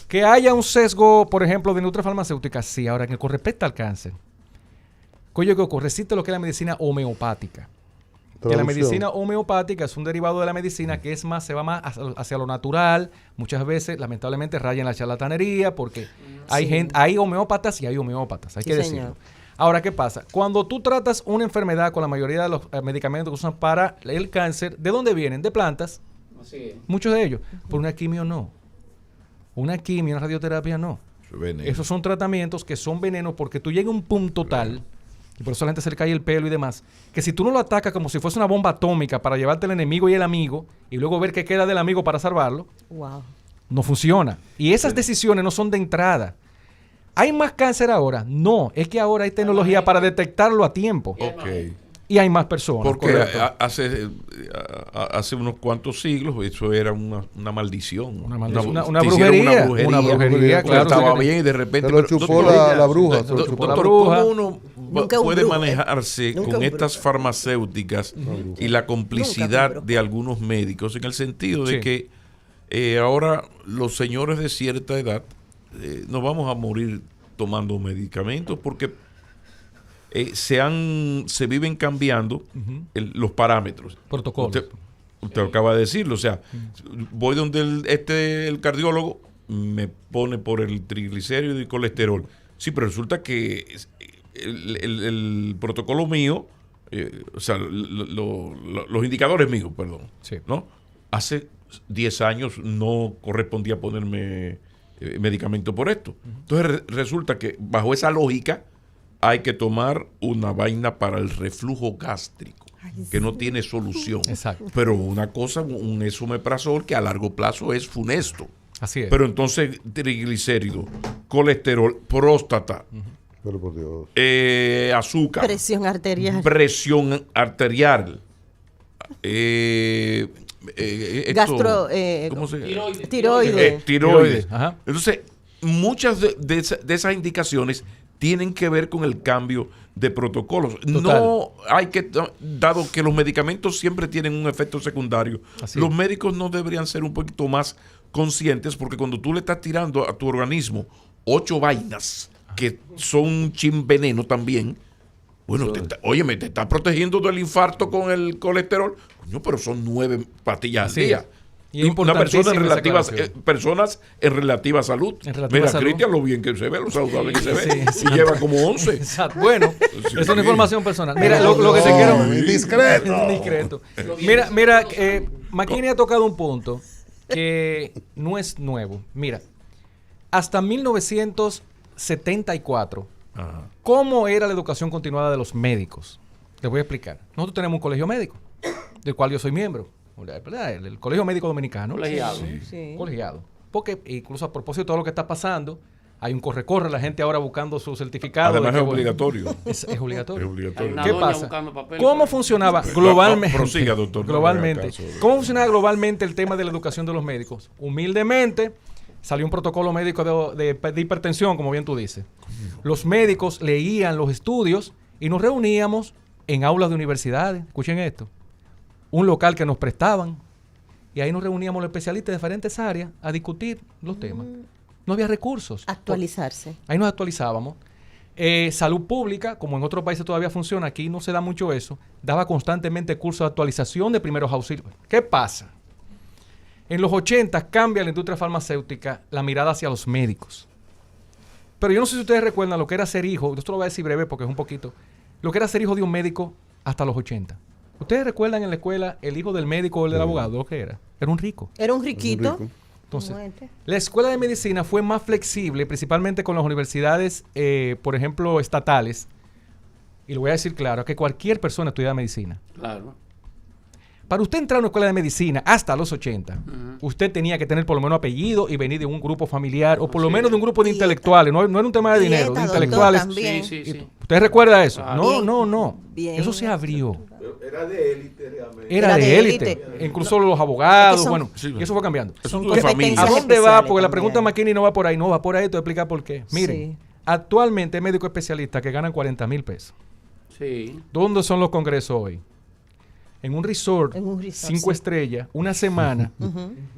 Que haya un sesgo, por ejemplo, de industria farmacéutica, sí. Ahora, en lo que respecta al cáncer, ¿qué ocurre? Existe lo que es la medicina homeopática. Que la Traducción. medicina homeopática es un derivado de la medicina que es más, se va más hacia lo natural. Muchas veces, lamentablemente, raya en la charlatanería porque hay gente, hay homeópatas y hay homeópatas, hay Sí, que señor. decirlo. Ahora, ¿qué pasa? Cuando tú tratas una enfermedad con la mayoría de los medicamentos que usan para el cáncer, ¿de dónde vienen? De plantas, Así es. muchos de ellos. Por una quimio no. Una quimio, una radioterapia no. Esos son tratamientos que son venenos porque tú llegas a un punto tal, y por eso a la gente se le cae el pelo y demás, que si tú no lo atacas como si fuese una bomba atómica para llevarte el enemigo y el amigo, y luego ver qué queda del amigo para salvarlo, Wow. no funciona. Y esas decisiones no son de entrada. ¿Hay más cáncer ahora? No, es que ahora hay tecnología para detectarlo a tiempo. Ok. Y hay más personas. Porque correcto. hace unos cuantos siglos eso era una maldición. Una maldición, una te hicieron brujería. brujería. Una brujería, Porque claro. estaba sí que- bien y de repente... Se lo chupó la bruja, se lo chupó la doctor, bruja. ¿cómo uno Nunca un puede brujo, manejarse Nunca con un estas brujo. farmacéuticas y la complicidad de algunos médicos en el sentido de Sí. que ahora los señores de cierta edad nos vamos a morir tomando medicamentos porque se viven cambiando los parámetros. Protocolos. Usted acaba de decirlo, o sea, voy donde el cardiólogo me pone por el triglicérido y colesterol. Sí, pero resulta que el protocolo mío o sea, los indicadores míos, perdón, Sí. ¿no? Hace 10 años no correspondía ponerme medicamento por esto. Entonces resulta que bajo esa lógica hay que tomar una vaina para el reflujo gástrico, que no tiene solución. Exacto. Pero una cosa, un esomeprazol que a largo plazo es funesto. Así es. Pero entonces triglicéridos, colesterol, próstata, Pero por Dios. azúcar, Presión arterial. presión arterial, Gastro, ¿cómo se llama? Tiroides. Tiroides. Ajá. Entonces, muchas de esas indicaciones tienen que ver con el cambio de protocolos. Total. No hay que, dado que los medicamentos siempre tienen un efecto secundario, Así los es. médicos no deberían ser un poquito más conscientes, porque cuando tú le estás tirando a tu organismo 8 vainas que son un chin veneno también, bueno, óyeme, te está protegiendo del infarto con el colesterol, coño, pero son 9 pastillas al Así día. es. Y es Una persona en importantísima esa relativa, aclaración. personas en relativa salud. En relativa Mira, salud. Cristian, lo bien que se ve, lo saludable que se ve. Sí, y lleva como 11. Exacto. Bueno, Sí. es una información personal. Mira, lo que te quiero... Indiscreto. Discreto. Mira, McKinney ha tocado un punto que no es nuevo. Mira, hasta 1974, Ajá. ¿cómo era la educación continuada de los médicos? Les voy a explicar. Nosotros tenemos un colegio médico, del cual yo soy miembro. ¿Verdad? El Colegio Médico Dominicano. Colegiado. Sí. Colegiado. Porque incluso a propósito de todo lo que está pasando, hay un corre-corre, la gente ahora buscando su certificado. Además de es que, bueno, obligatorio. Es obligatorio. Es obligatorio. Hay una ¿Qué doña pasa? buscando papel. ¿Cómo funcionaba globalmente? Prosiga, doctor. No Globalmente. me haga caso. ¿Cómo funcionaba globalmente el tema de la educación de los médicos? Humildemente, salió un protocolo médico de hipertensión, como bien tú dices. Los médicos leían los estudios y nos reuníamos en aulas de universidades. Escuchen esto. Un local que nos prestaban. Y ahí nos reuníamos los especialistas de diferentes áreas a discutir los temas. No había recursos. Actualizarse. Ahí nos actualizábamos. Salud pública, como en otros países todavía funciona, aquí no se da mucho eso, daba constantemente cursos de actualización de primeros auxilios. ¿Qué pasa? En los 80 cambia la industria farmacéutica la mirada hacia los médicos. Pero yo no sé si ustedes recuerdan lo que era ser hijo, esto lo voy a decir breve porque es un poquito, lo que era ser hijo de un médico hasta los 80. ¿Ustedes recuerdan en la escuela el hijo del médico o el del abogado? ¿Lo que era? Era un rico. Era un riquito. rico. Entonces, Muerte. la escuela de medicina fue más flexible, principalmente con las universidades, por ejemplo, estatales. Y lo voy a decir claro, que cualquier persona estudia medicina. Claro. Para usted entrar a una escuela de medicina hasta los 80, usted tenía que tener por lo menos apellido y venir de un grupo familiar o por lo Sí. menos de un grupo de Dieta. intelectuales. No era un tema de dinero, de Dieta, doctor, intelectuales. también. Sí, sí, sí. ¿Usted recuerda eso? Claro. No. Bien Eso se abrió. Era de élite realmente. Era de élite. Incluso los abogados, Es que son- bueno, Sí. y eso fue cambiando. Eso Son es tu familia. ¿A competencias dónde va? especiales Porque la también. pregunta de McKinney no va por ahí, no va por ahí, te voy a explicar por qué. Miren, Sí. actualmente hay médicos especialistas que ganan 40,000 pesos. Sí. ¿Dónde son los congresos hoy? En un resort, En un resort, 5 sí. estrellas, una semana,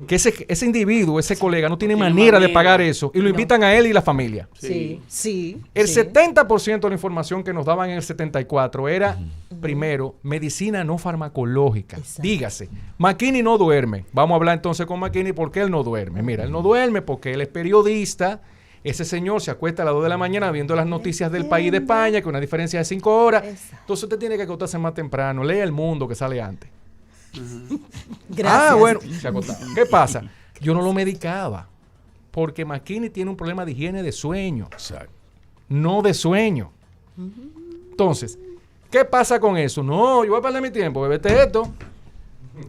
que ese individuo, ese colega, no tiene tiene manera de manera. pagar eso y lo invitan a él y la familia. Sí, sí. El sí. 70% de la información que nos daban en el 74 era, primero, medicina no farmacológica. Exacto. Dígase, McKinney no duerme. Vamos a hablar entonces con McKinney por qué él no duerme. Mira, él no duerme porque él es periodista. Ese señor se acuesta a las 2 de la mañana viendo las noticias del país de España, que una diferencia de 5 horas. Exacto. Entonces usted tiene que acostarse más temprano. Lea El Mundo que sale antes. Gracias. Ah, bueno, se acostaba. ¿Qué pasa? Yo no lo medicaba porque McKinney tiene un problema de higiene de sueño, Exacto. no de sueño. Entonces, ¿qué pasa con eso? No, yo voy a perder mi tiempo, bebete esto.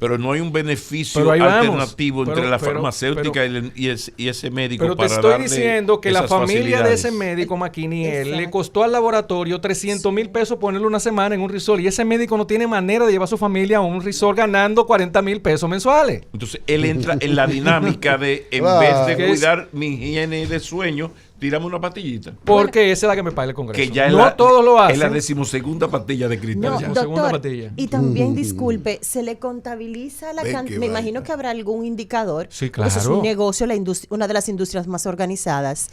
Pero no hay un beneficio Pero ahí vamos. alternativo entre Pero- la pero- farmacéutica y ese médico Pero te para estoy darle diciendo que la esas familia de facilidades. ese médico McKinney le Exacto. costó al laboratorio 300,000 pesos ponerle una semana en un resort y ese médico no tiene manera de llevar a su familia a un resort ganando 40,000 pesos mensuales. Entonces él entra en la dinámica de, en Claro. vez de Que es- cuidar mi higiene de sueño, tírame una pastillita. Porque esa es la que me paga el Congreso. Que ya es no la, todos lo es la hacen. 12ª pastilla de Cristian. No, ya. segunda doctor, pastilla. y también, disculpe, ¿se le contabiliza la Ven cantidad? qué Me vaina. imagino que habrá algún indicador. Sí, porque eso es claro. un negocio, una de las industrias más organizadas.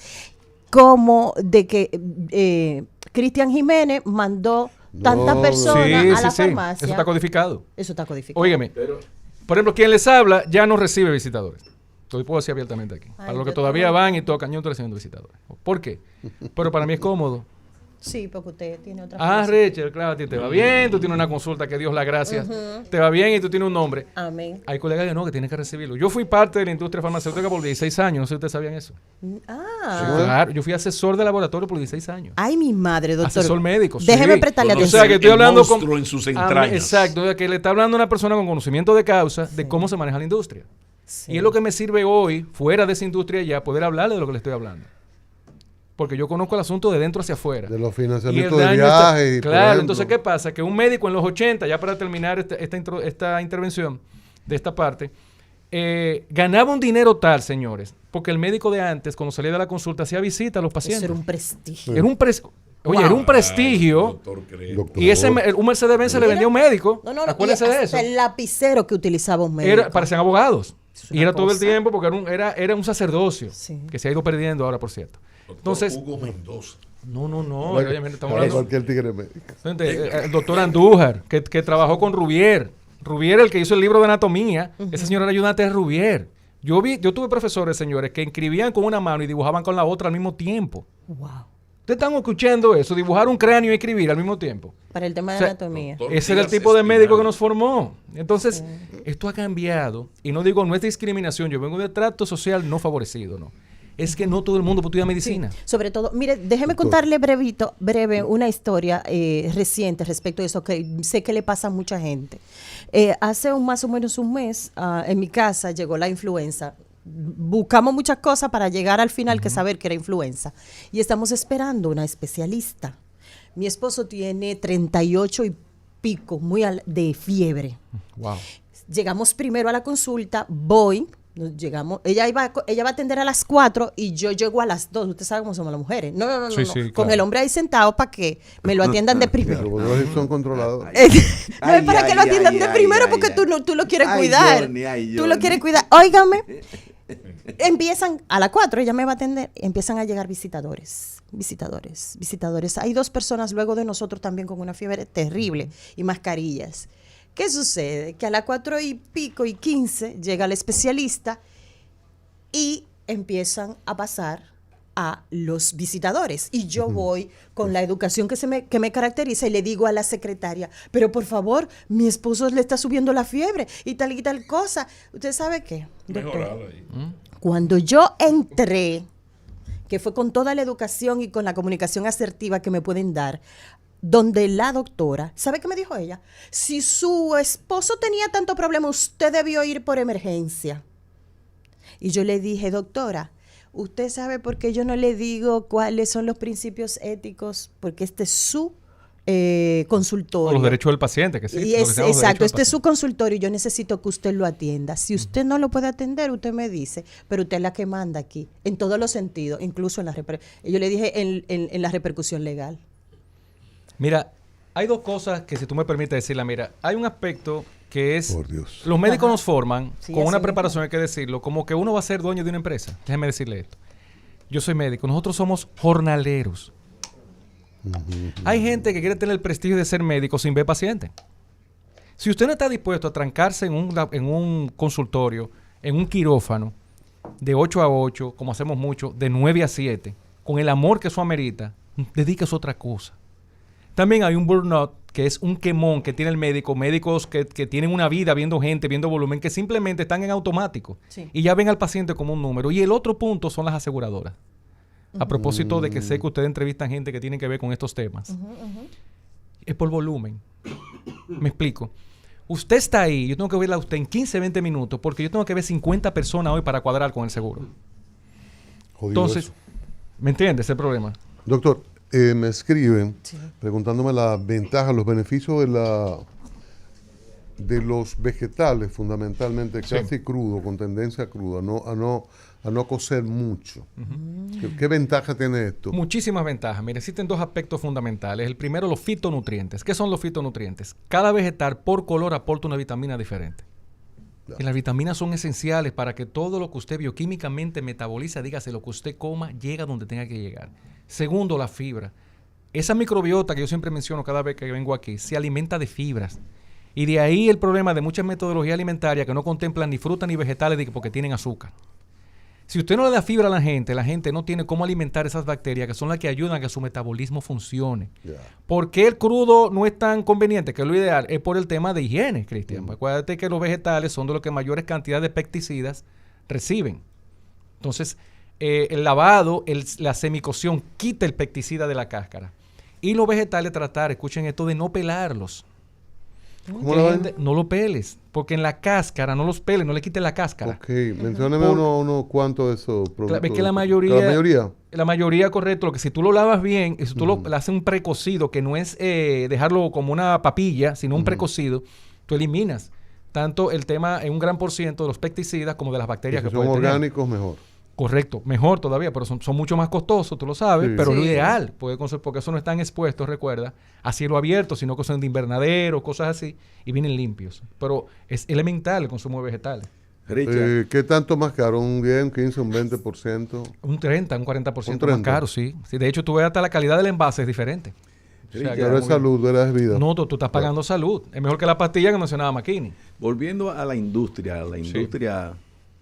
Como de que Cristian Jiménez mandó tantas No, personas Sí, a la sí, sí. farmacia. Eso está codificado. Eso está codificado. Óigame, por ejemplo, quien les habla ya no recibe visitadores. Lo puedo decir abiertamente aquí. Ay, Para los que yo todavía también. van y tocan, yo no estoy recibiendo visitadores. ¿Por qué? Pero para mí es cómodo. Sí, porque usted tiene otra Ah, filosofía. Rachel, claro, a ti te va bien, tú tienes una consulta, que Dios la gracias, te va bien y tú tienes un nombre. Amén. Hay colegas que no, que tienen que recibirlo. Yo fui parte de la industria farmacéutica por 16 años, no sé si ustedes sabían eso. Ah. Claro, yo fui asesor de laboratorio por 16 años. Ay, mi madre, doctor. Asesor médico. sí. Déjeme prestarle O Conocer sea, que estoy el hablando con... monstruo en sus entrañas. Exacto, que le está hablando a una persona con conocimiento de causa de cómo se maneja la industria. Sí. Y es lo que me sirve hoy, fuera de esa industria ya, poder hablarle de lo que le estoy hablando. Porque yo conozco el asunto de dentro hacia afuera. De los Y el financiamientos de daño viajes. por claro, ejemplo. entonces, ¿qué pasa? Que un médico en los 80, ya para terminar esta intervención de esta parte, ganaba un dinero tal, señores, porque el médico de antes, cuando salía de la consulta, hacía visita a los Eso pacientes. era un prestigio. Era un era un prestigio. Doctor. Y un Mercedes-Benz se le vendía a un médico. No, Acuérdense y de hasta eso. el lapicero que utilizaba un médico. Parecían abogados. Es Y una era todo el cosa. tiempo porque era un sacerdocio. Sí. Que se ha ido perdiendo ahora, por cierto. Entonces, Hugo Mendoza. no. Para- Oye, mira, estamos para hablando- cualquier tigre médico. El doctor Andújar, que trabajó con Rubier. Rubier, el que hizo el libro de anatomía. Ese señor era ayudante de Rubier. Yo tuve profesores, señores, que escribían con una mano y dibujaban con la otra al mismo tiempo. Wow. Ustedes están escuchando eso, dibujar un cráneo y escribir al mismo tiempo. Para el tema de O sea, anatomía. doctor Ese era el Díaz tipo de Espinal. médico que nos formó. Entonces, esto ha cambiado. Y no digo, no es discriminación. Yo vengo de trato social no favorecido, ¿no? Es que no todo el mundo puede estudiar medicina. Sobre todo, mire, déjeme Doctor. contarle breve una historia reciente respecto a eso que sé que le pasa a mucha gente. Hace más o menos un mes, en mi casa llegó la influenza. Buscamos muchas cosas para llegar al final que saber que era influenza. Y estamos esperando una especialista. Mi esposo tiene 38 y pico, de fiebre. Wow. Llegamos primero a la consulta, llegamos, ella va a atender a las 4 y yo llego a las 2. Usted sabe cómo somos las mujeres. No. Sí, sí, Con claro. el hombre ahí sentado para que me lo atiendan de primero. Pero los son controlados. No es para que lo atiendan de primero porque tú lo quieres Ay, cuidar. Johnny, Tú lo quieres cuidar. Óigame. Empiezan a las 4, ella me va a atender, empiezan a llegar visitadores. Hay 2 personas luego de nosotros también con una fiebre terrible y mascarillas. ¿Qué sucede? Que a las 4 y pico y 15 llega el especialista y empiezan a pasar a los visitadores. Y yo voy con la educación que me caracteriza y le digo a la secretaria, pero por favor, mi esposo le está subiendo la fiebre y tal cosa. ¿Usted sabe qué, doctor? Mejorado ahí. Cuando yo entré, que fue con toda la educación y con la comunicación asertiva que me pueden dar, donde la doctora, ¿sabe qué me dijo ella? Si su esposo tenía tanto problema, usted debió ir por emergencia. Y yo le dije, doctora, ¿usted sabe por qué yo no le digo cuáles son los principios éticos? Porque este es su consultorio. Por los derechos del paciente, que sí. Y lo que se llama los exacto, derechos este del es su consultorio y yo necesito que usted lo atienda. Si usted no lo puede atender, usted me dice, pero usted es la que manda aquí, en todos los sentidos, incluso en la yo le dije en la repercusión legal. Mira, hay 2 cosas que si tú me permites decirla, mira, hay un aspecto que es, Por Dios. los médicos Ajá. nos forman Sí, con así una mismo. preparación, hay que decirlo, como que uno va a ser dueño de una empresa. Déjeme decirle esto. Yo soy médico, nosotros somos jornaleros. Hay gente que quiere tener el prestigio de ser médico sin ver paciente. Si usted no está dispuesto a trancarse en un consultorio, en un quirófano, de 8 a 8, como hacemos mucho, de 9 a 7, con el amor que eso amerita, dedíquese a otra cosa. También hay un burnout, que es un quemón que tiene el médico, médicos que tienen una vida viendo gente, viendo volumen, que simplemente están en automático Sí. y ya ven al paciente como un número. Y el otro punto son las aseguradoras. A propósito de que sé que ustedes entrevistan gente que tiene que ver con estos temas. Es por volumen. Me explico. Usted está ahí, yo tengo que verla a usted en 15, 20 minutos, porque yo tengo que ver 50 personas hoy para cuadrar con el seguro. Jodido Entonces, eso. ¿me entiendes el problema? Doctor, me escriben preguntándome las ventajas, los beneficios de los vegetales, fundamentalmente casi crudo, con tendencia cruda, a no cocer mucho. ¿Qué ventaja tiene esto? Muchísimas ventajas. Mire, existen 2 aspectos fundamentales. El primero, los fitonutrientes. ¿Qué son los fitonutrientes? Cada vegetal por color aporta una vitamina diferente. Ya. Y las vitaminas son esenciales para que todo lo que usted bioquímicamente metaboliza, dígase lo que usted coma, llega donde tenga que llegar. Segundo, la fibra. Esa microbiota que yo siempre menciono cada vez que vengo aquí, se alimenta de fibras. Y de ahí el problema de muchas metodologías alimentarias que no contemplan ni frutas ni vegetales porque tienen azúcar. Si usted no le da fibra a la gente no tiene cómo alimentar esas bacterias que son las que ayudan a que su metabolismo funcione. Ya. ¿Por qué el crudo no es tan conveniente? Que es lo ideal. Es por el tema de higiene, Cristian. Acuérdate que los vegetales son de los que mayores cantidades de pesticidas reciben. Entonces, el lavado, la semicocción quita el pesticida de la cáscara. Y los vegetales tratar, escuchen esto, de no pelarlos. ¿Cómo la vaina? No lo peles, porque en la cáscara, no los peles, no le quites la cáscara. Ok, mencióname unos cuantos de esos productos. Es que la mayoría, ¿La mayoría? Correcto, lo que si tú lo lavas bien, y si tú le haces un precocido, que no es dejarlo como una papilla, sino un precocido, tú eliminas tanto el tema en un gran por ciento de los pesticidas como de las bacterias Si que son pueden tener. orgánicos, mejor. Correcto, mejor todavía, pero son mucho más costosos, tú lo sabes, Sí. pero lo Sí. ideal, porque eso no están expuestos, recuerda, a cielo abierto, sino que son de invernadero, cosas así, y vienen limpios. Pero es elemental el consumo de vegetales. Richard, ¿Qué tanto más caro? ¿Un 10, un 15, un 20%? Un 30, un 40% Un más 30. caro, sí. Sí, de hecho, tú ves hasta la calidad del envase es diferente. O sea, Richard, que Pero es salud, ¿verdad? Es vida. no, tú estás pagando salud. Es mejor que la pastilla que mencionaba McKinney. volviendo a la industria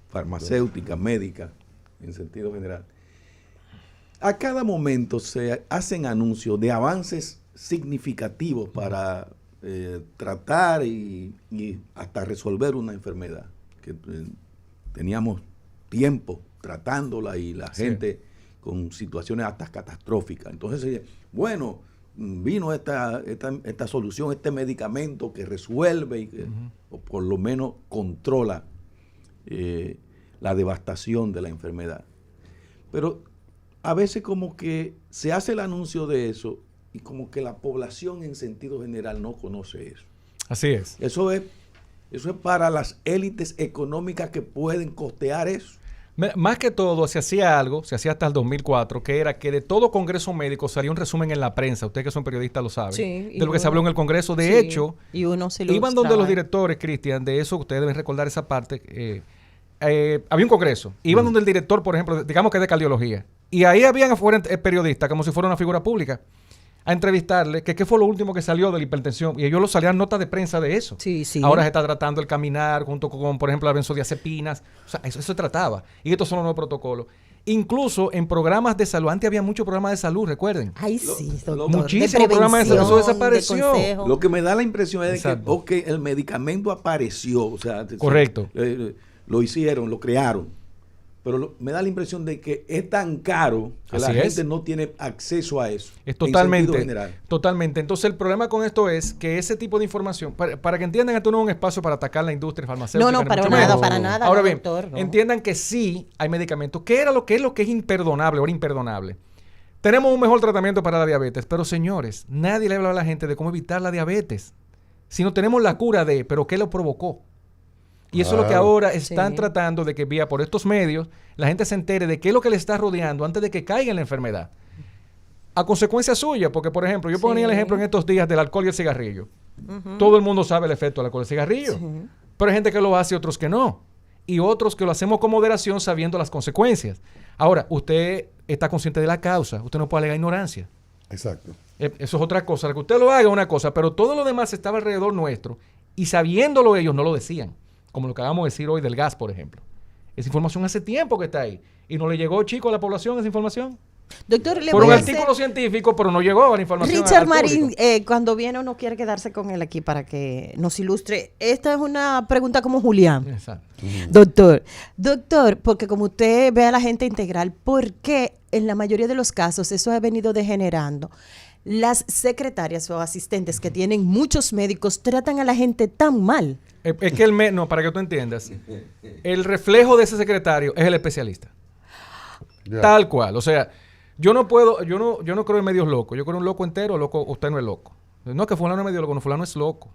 farmacéutica, médica, en sentido general, a cada momento se hacen anuncios de avances significativos para tratar y hasta resolver una enfermedad que teníamos tiempo tratándola y la Sí. gente con situaciones hasta catastróficas. Entonces, bueno, vino esta solución, este medicamento que resuelve y que, o por lo menos controla la devastación de la enfermedad. Pero a veces como que se hace el anuncio de eso y como que la población en sentido general no conoce eso. Así es. Eso es para las élites económicas que pueden costear eso. Más que todo, se hacía algo, se hacía hasta el 2004, que era que de todo congreso médico salía un resumen en la prensa. Ustedes que son periodistas lo saben. Sí, de lo que se habló en el congreso. De Sí, hecho, y uno se lo iban donde los extrae. directores, Cristian, de eso ustedes deben recordar esa parte. Había un congreso. Iban donde el director, por ejemplo, digamos que de cardiología. Y ahí habían afuera periodistas, como si fuera una figura pública, a entrevistarle que qué fue lo último que salió de la hipertensión. Y ellos lo salían notas de prensa de eso. Sí, sí. Ahora se está tratando el caminar junto con, por ejemplo, las benzodiazepinas. O sea, eso se trataba. Y estos son los nuevos protocolos. Incluso en programas de salud. Antes había muchos programas de salud, recuerden. Ay, sí, doctor. muchísimos programas de salud. Eso desapareció. consejo. Lo que me da la impresión es de que Exacto. el medicamento apareció. O sea, Correcto. Lo hicieron, lo crearon. Pero me da la impresión de que es tan caro que Así la es. gente no tiene acceso a eso. Es en sentido totalmente, general. totalmente. Entonces el problema con esto es que ese tipo de información, para que entiendan, esto no es un espacio para atacar la industria farmacéutica. No, ni para mucho nada, menos. para nada. Ahora no, bien, doctor, no. entiendan que sí hay medicamentos. ¿Qué es lo que es imperdonable, ahora imperdonable? Tenemos un mejor tratamiento para la diabetes, pero señores, nadie le habla a la gente de cómo evitar la diabetes. Si no tenemos la cura pero ¿qué lo provocó? Y eso es lo que Claro. ahora están Sí. tratando de que vía por estos medios la gente se entere de qué es lo que le está rodeando antes de que caiga en la enfermedad. A consecuencia suya, porque por ejemplo, yo ponía el Sí. ejemplo en estos días del alcohol y el cigarrillo. Todo el mundo sabe el efecto del alcohol y el cigarrillo. Sí. Pero hay gente que lo hace y otros que no. Y otros que lo hacemos con moderación sabiendo las consecuencias. Ahora, usted está consciente de la causa. Usted no puede alegar ignorancia. Exacto. Eso es otra cosa. Que usted lo haga es una cosa, pero todo lo demás estaba alrededor nuestro y sabiéndolo ellos no lo decían. Como lo que acabamos de decir hoy del gas, por ejemplo. Esa información hace tiempo que está ahí. Y no le llegó, chico, a la población esa información. Doctor, le Por voy un a hacer... artículo científico, pero no llegó a la información. Richard al Marín, público. cuando viene uno quiere quedarse con él aquí para que nos ilustre. Esta es una pregunta como Julián. Exacto. Doctor, porque como usted ve a la gente integral, ¿por qué en la mayoría de los casos eso ha venido degenerando? Las secretarias o asistentes que tienen muchos médicos tratan a la gente tan mal. Es que no, para que tú entiendas, el reflejo de ese secretario es el especialista. Ya. Tal cual. O sea, yo no creo en medios locos. Yo creo en un loco entero, loco, usted no es loco. No, que fulano es medio loco, no, fulano es loco.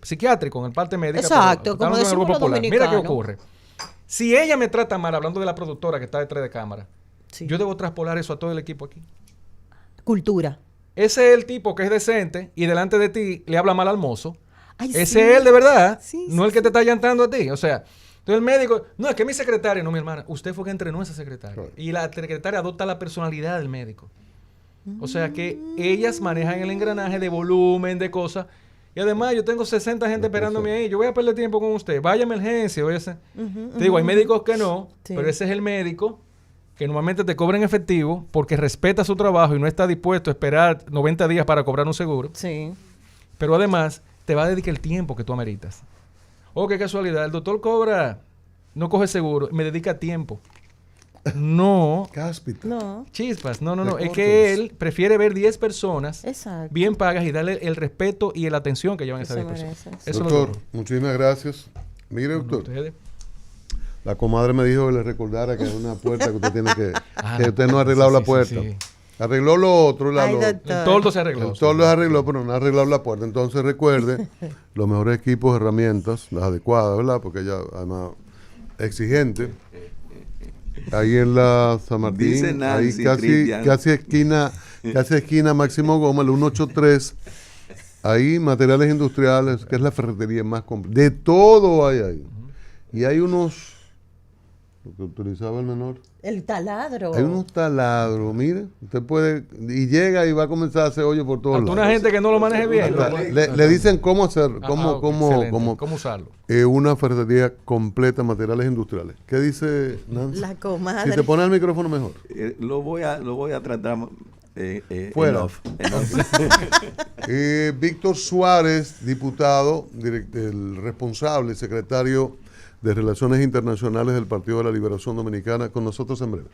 Psiquiátrico, en el parte médica. Exacto, pero como estamos en el decimos grupo los popular. Mira qué dominicanos. ocurre. Si ella me trata mal, hablando de la productora que está detrás de cámara, Sí. yo debo traspolar eso a todo el equipo aquí. Cultura. Ese es el tipo que es decente y delante de ti le habla mal al mozo. Ay, Ese sí. es él de verdad, Sí, no sí, el que te está llantando a ti. O sea, entonces el médico, no, es que mi secretaria, no, mi hermana, usted fue que entrenó a esa secretaria. Claro. Y la secretaria adopta la personalidad del médico. O sea que ellas manejan el engranaje de volumen, de cosas, Y además yo tengo 60 gente esperándome ahí. Yo voy a perder tiempo con usted. Vaya a emergencia. Te digo, hay médicos que no, Sí. pero ese es el médico que normalmente te cobra en efectivo porque respeta su trabajo y no está dispuesto a esperar 90 días para cobrar un seguro. Sí. Pero además te va a dedicar el tiempo que tú ameritas. Oh, qué casualidad. El doctor cobra, no coge seguro, me dedica tiempo. No, Cáspita. No, chispas. No. De Es cortos. que él prefiere ver 10 personas exacto. bien pagas y darle el respeto y la atención que llevan esas Se 10 personas. merece, Eso Doctor, lo muchísimas gracias. Mire, doctor, ustedes. la comadre me dijo que le recordara que hay una puerta que usted tiene que... Ah, que usted no ha arreglado la sí, puerta. sí. Arregló lo otro, Ay, lo- doctor. El toldo se arregló. el toldo se arregló, pero no ha arreglado la puerta. Entonces recuerde, los mejores equipos, herramientas, las adecuadas, ¿verdad? Porque ella, además, exigente. Ahí en la San Martín, Dice ahí Nancy, Cristian. casi esquina Máximo Gómez, el 183. Ahí materiales industriales, que es la ferretería más completa. De todo hay ahí. Y hay unos, lo que utilizaba el menor. El taladro. Hay unos taladros, mire, usted puede, y llega y va a comenzar a hacer hoyo por todos Hasta lados. una gente que no lo maneje bien. Le dicen cómo hacer, Excelente. ¿Cómo usarlo? una ferretería completa, materiales industriales. ¿Qué dice Nancy? La Si comadre. te pone el micrófono mejor. Lo voy a tratar Fuera. en off. Víctor Suárez, diputado, el responsable, secretario de Relaciones Internacionales del Partido de la Liberación Dominicana, con nosotros en breve.